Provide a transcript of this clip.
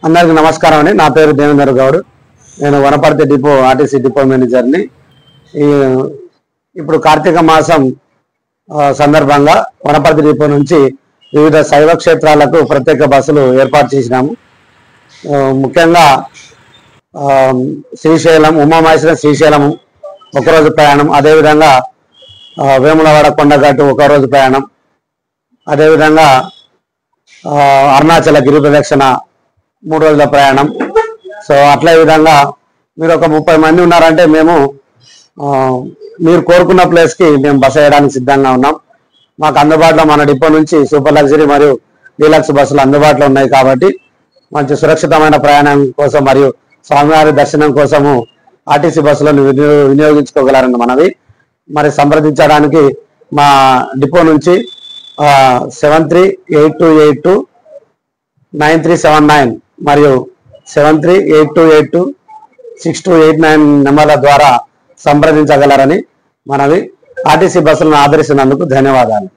అందరికీ నమస్కారం అండి. నా పేరు దేవేంద్ర గౌడ్. నేను వనపర్తి డిపో ఆర్టీసీ డిపో మేనేజర్ని. ఇప్పుడు కార్తీక మాసం సందర్భంగా వనపర్తి డిపో నుంచి వివిధ శైవ క్షేత్రాలకు ప్రత్యేక బస్సులు ఏర్పాటు చేసినాము. ముఖ్యంగా శ్రీశైలం, ఉమామహేశ్వరం శ్రీశైలం ఒకరోజు ప్రయాణం, అదేవిధంగా వేములవాడ కొండగట్టు ఒకరోజు ప్రయాణం, అదేవిధంగా అరుణాచల గిరి ప్రదక్షిణ 3 రోజుల ప్రయాణం. సో అట్లే విధంగా మీరు ఒక 30 మంది ఉన్నారంటే మేము మీరు కోరుకున్న ప్లేస్కి మేము బస వేయడానికి సిద్ధంగా ఉన్నాం. మాకు అందుబాటులో మన డిపో నుంచి సూపర్ లగ్జరీ మరియు డీలక్స్ బస్సులు అందుబాటులో ఉన్నాయి. కాబట్టి మంచి సురక్షితమైన ప్రయాణం కోసం మరియు స్వామివారి దర్శనం కోసము ఆర్టీసీ బస్సులను వినియోగించుకోగలరని మనవి. మరి సంప్రదించడానికి మా డిపో నుంచి 7382829379 మరియు 7382826289 నెంబర్ల ద్వారా సంప్రదించగలరని మనవి. ఆర్టీసీ బస్సులను ఆదరిస్తున్నందుకు ధన్యవాదాలు.